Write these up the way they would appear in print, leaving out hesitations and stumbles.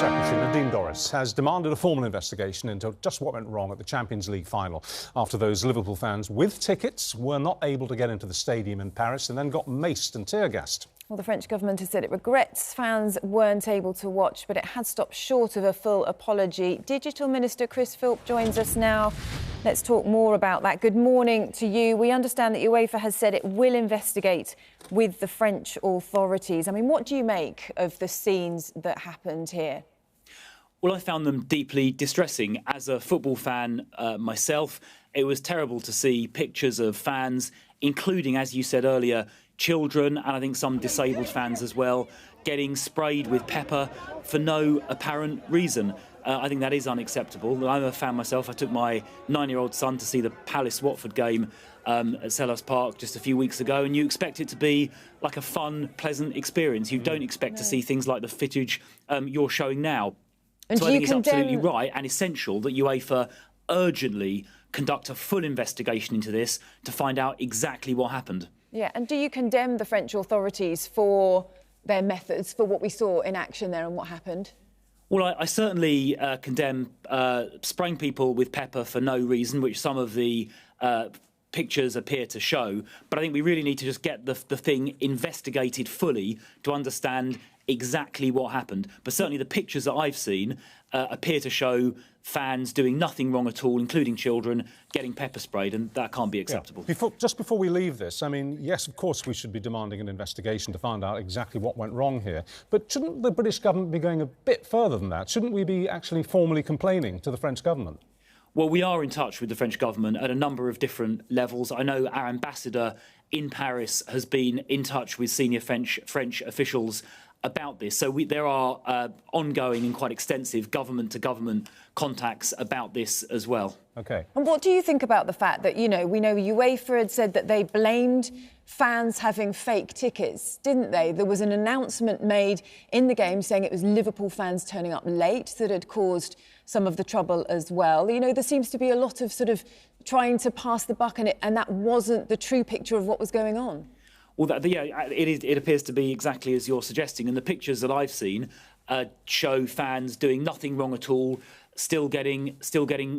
Secretary Nadine Dorries has demanded a formal investigation into just what went wrong at the Champions League final after those Liverpool fans with tickets were not able to get into the stadium in Paris and then got maced and tear-gassed. Well, the French government has said it regrets fans weren't able to watch, but it had stopped short of a full apology. Digital Minister Chris Philp joins us now. Let's talk more about that. Good morning to you. We understand that UEFA has said it will investigate with the French authorities. I mean, what do you make of the scenes that happened here? Well, I found them deeply distressing. As a football fan myself, it was terrible to see pictures of fans, including, as you said earlier, children, and I think some disabled fans as well, getting sprayed with pepper for no apparent reason. I think that is unacceptable. I'm a fan myself. I took my 9-year-old son to see the Palace-Watford game at Selhurst Park just a few weeks ago, and you expect it to be like a fun, pleasant experience. You don't expect to see things like the footage you're showing now. And so I think it's absolutely right and essential that UEFA urgently conduct a full investigation into this to find out exactly what happened. Yeah, and do you condemn the French authorities for their methods, for what we saw in action there and what happened? Well, I certainly condemn spraying people with pepper for no reason, which some of the pictures appear to show. But I think we really need to just get the thing investigated fully to understand exactly what happened. But certainly the pictures that I've seen appear to show fans doing nothing wrong at all, including children, getting pepper sprayed, and that can't be acceptable. Yeah. Just before we leave this, I mean, yes, of course, we should be demanding an investigation to find out exactly what went wrong here. But shouldn't the British government be going a bit further than that? Shouldn't we be actually formally complaining to the French government? Well, we are in touch with the French government at a number of different levels. I know our ambassador in Paris has been in touch with senior French officials about this. So there are ongoing and quite extensive government-to-government contacts about this as well. OK. And what do you think about the fact that, you know, we know UEFA had said that they blamed fans having fake tickets, didn't they? There was an announcement made in the game saying it was Liverpool fans turning up late that had caused some of the trouble as well. You know, there seems to be a lot of sort of trying to pass the buck, and that wasn't the true picture of what was going on. Well, it appears to be exactly as you're suggesting, and the pictures that I've seen show fans doing nothing wrong at all, still getting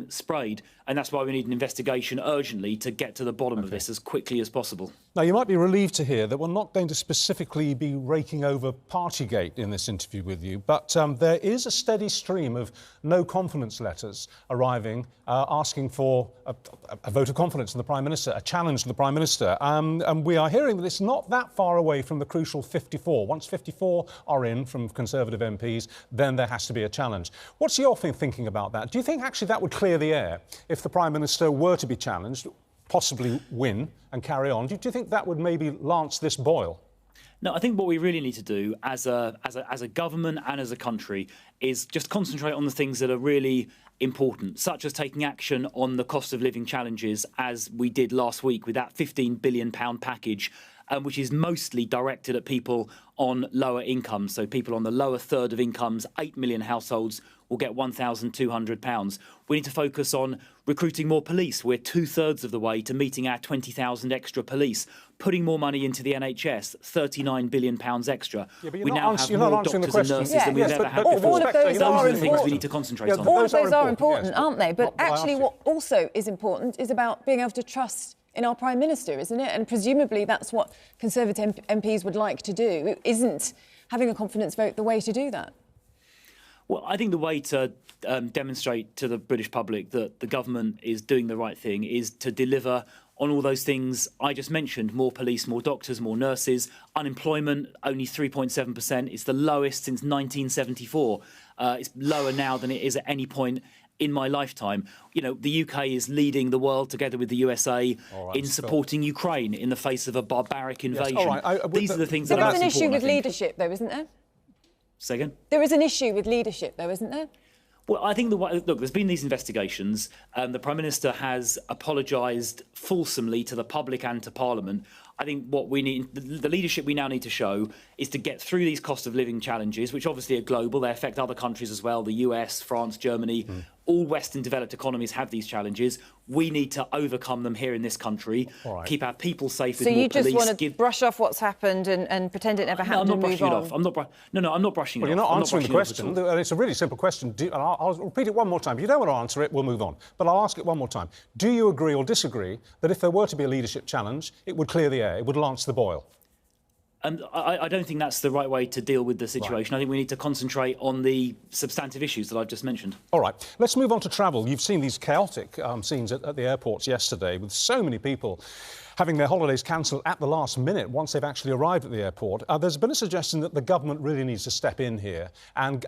sprayed, and that's why we need an investigation urgently to get to the bottom of this as quickly as possible. Now, you might be relieved to hear that we're not going to specifically be raking over Partygate in this interview with you, but there is a steady stream of no-confidence letters arriving asking for a vote of confidence in the Prime Minister, a challenge to the Prime Minister. And we are hearing that it's not that far away from the crucial 54. Once 54 are in from Conservative MPs, then there has to be a challenge. What's your thinking about that? Do you think actually that would clear the air if the Prime Minister were to be challenged, possibly win and carry on? Do you think that would maybe lance this boil? No, I think what we really need to do as a government and as a country is just concentrate on the things that are really important, such as taking action on the cost of living challenges, as we did last week with that £15 billion package, which is mostly directed at people on lower incomes. So people on the lower third of incomes, 8 million households, will get £1,200. We need to focus on recruiting more police. We're 2/3 of the way to meeting our 20,000 extra police. Putting more money into the NHS, £39 billion extra. Yeah, we now have more doctors and nurses than we've ever had before. All of those are the things we need to concentrate on. All of those are important, aren't they? But actually what also is important is about being able to trust in our Prime Minister, isn't it? And presumably that's what Conservative MPs would like to do. Isn't having a confidence vote the way to do that? Well, I think the way to demonstrate to the British public that the government is doing the right thing is to deliver on all those things I just mentioned: more police, more doctors, more nurses. Unemployment, only 3.7%. It's the lowest since 1974. It's lower now than it is at any point in my lifetime. You know, the UK is leading the world together with the USA in supporting Ukraine in the face of a barbaric invasion. Yes, These are the things that are most important. There's an issue with leadership, though, isn't there? Say again? There is an issue with leadership, though, isn't there? Well, I think look, there's been these investigations. The Prime Minister has apologised fulsomely to the public and to Parliament. I think what we need, the leadership we now need to show, is to get through these cost of living challenges, which obviously are global. They affect other countries as well, the US, France, Germany, All Western developed economies have these challenges. We need to overcome them here in this country, keep our people safe with more police. So you just want to brush off what's happened and pretend it never happened and move on? I'm not brushing it off. You're not answering the question. And it's a really simple question. I'll repeat it one more time. If you don't want to answer it, we'll move on. But I'll ask it one more time. Do you agree or disagree that if there were to be a leadership challenge, it would clear the air, it would lance the boil? I don't think that's the right way to deal with the situation. Right. I think we need to concentrate on the substantive issues that I've just mentioned. All right, let's move on to travel. You've seen these chaotic scenes at the airports yesterday with so many people having their holidays cancelled at the last minute once they've actually arrived at the airport. There's been a suggestion that the government really needs to step in here and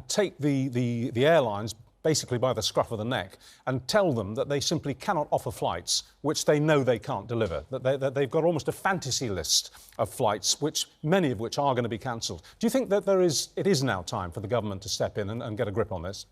take the airlines basically by the scruff of the neck and tell them that they simply cannot offer flights which they know they can't deliver, that they've got almost a fantasy list of flights, many of which are going to be cancelled. Do you think that it is now time for the government to step in and get a grip on this?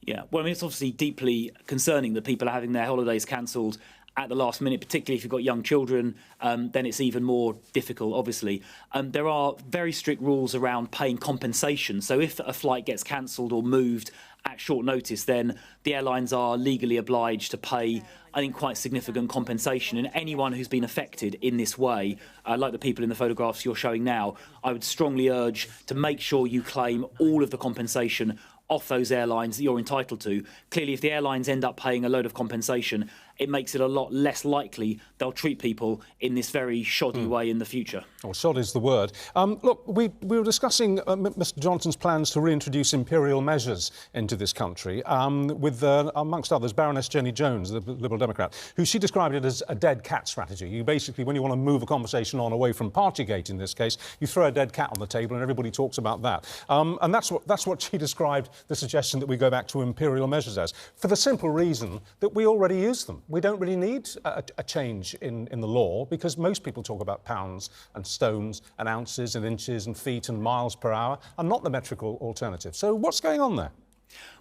Yeah, well, I mean, it's obviously deeply concerning that people are having their holidays cancelled at the last minute, particularly if you've got young children, then it's even more difficult, obviously. There are very strict rules around paying compensation. So if a flight gets cancelled or moved at short notice, then the airlines are legally obliged to pay, I think, quite significant compensation. And anyone who's been affected in this way, like the people in the photographs you're showing now, I would strongly urge to make sure you claim all of the compensation off those airlines that you're entitled to. Clearly, if the airlines end up paying a load of compensation, it makes it a lot less likely they'll treat people in this very shoddy way in the future. Oh, shoddy is the word. Look, we were discussing Mr Johnson's plans to reintroduce imperial measures into this country with, amongst others, Baroness Jenny Jones, the Liberal Democrat, who she described it as a dead cat strategy. You basically, when you want to move a conversation on away from Partygate in this case, you throw a dead cat on the table and everybody talks about that. And that's what she described the suggestion that we go back to imperial measures as, for the simple reason that we already use them. We don't really need a change in the law because most people talk about pounds and stones and ounces and inches and feet and miles per hour and not the metrical alternative. So what's going on there?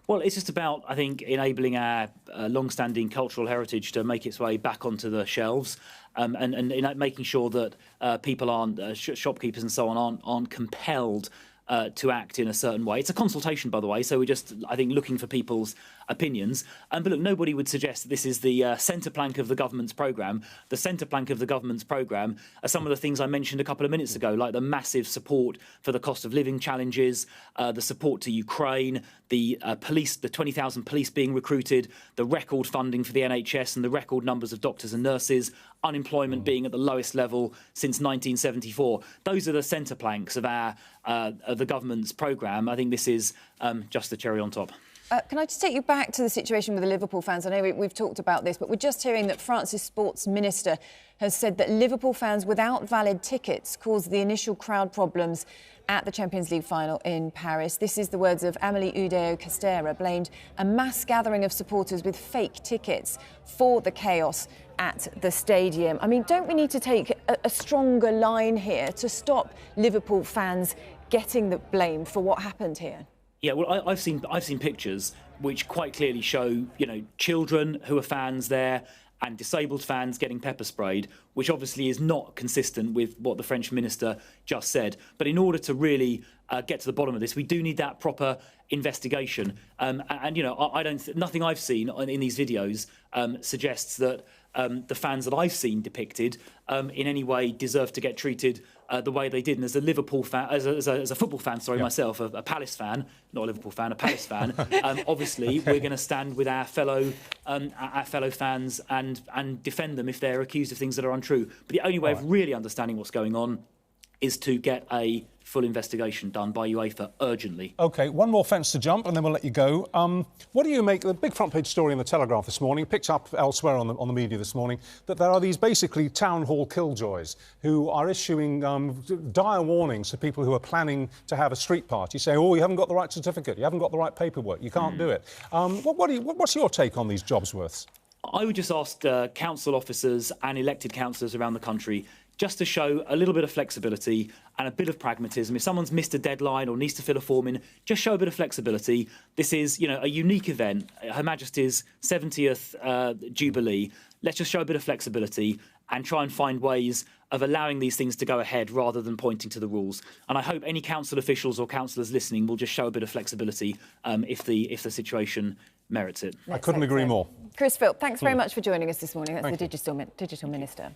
Well, it's just about, I think, enabling our long-standing cultural heritage to make its way back onto the shelves and making sure that people aren't, shopkeepers and so on, aren't compelled to act in a certain way. It's a consultation, by the way, so we're just, I think, looking for people's opinions. But look, nobody would suggest that this is the centre plank of the government's programme. The centre plank of the government's programme are some of the things I mentioned a couple of minutes ago, like the massive support for the cost of living challenges, the support to Ukraine, the police, the 20,000 police being recruited, the record funding for the NHS and the record numbers of doctors and nurses, unemployment being at the lowest level since 1974. Those are the centre planks of the government's programme. I think this is just the cherry on top. Can I just take you back to the situation with the Liverpool fans? I know we've talked about this, but we're just hearing that France's sports minister has said that Liverpool fans without valid tickets caused the initial crowd problems at the Champions League final in Paris. This is the words of Amélie Oudéa-Castéra, blamed a mass gathering of supporters with fake tickets for the chaos at the stadium. I mean, don't we need to take a stronger line here to stop Liverpool fans getting the blame for what happened here? Yeah, well, I've seen pictures which quite clearly show, children who are fans there and disabled fans getting pepper sprayed, which obviously is not consistent with what the French minister just said. But in order to really get to the bottom of this, we do need that proper investigation. Nothing I've seen in these videos suggests that the fans that I've seen depicted in any way deserve to get treated the way they did. And as a Liverpool fan, as a football fan, myself, a Palace fan, not a Liverpool fan, a Palace fan, obviously we're going to stand with our fellow fans and defend them if they're accused of things that are untrue. But the only way of really understanding what's going on is to get a full investigation done by UEFA urgently. OK, one more fence to jump and then we'll let you go. What do you make of the big front page story in the Telegraph this morning, picked up elsewhere on the media this morning, that there are these basically town hall killjoys who are issuing dire warnings to people who are planning to have a street party, saying, oh, you haven't got the right certificate, you haven't got the right paperwork, you can't do it. What's your take on these Jobsworths? I would just ask council officers and elected councillors around the country just to show a little bit of flexibility and a bit of pragmatism. If someone's missed a deadline or needs to fill a form in, just show a bit of flexibility. This is, a unique event, Her Majesty's 70th Jubilee. Let's just show a bit of flexibility and try and find ways of allowing these things to go ahead rather than pointing to the rules. And I hope any council officials or councillors listening will just show a bit of flexibility if the situation merits it. I couldn't agree more. Chris Philp, thanks very much for joining us this morning. That's the Digital Minister.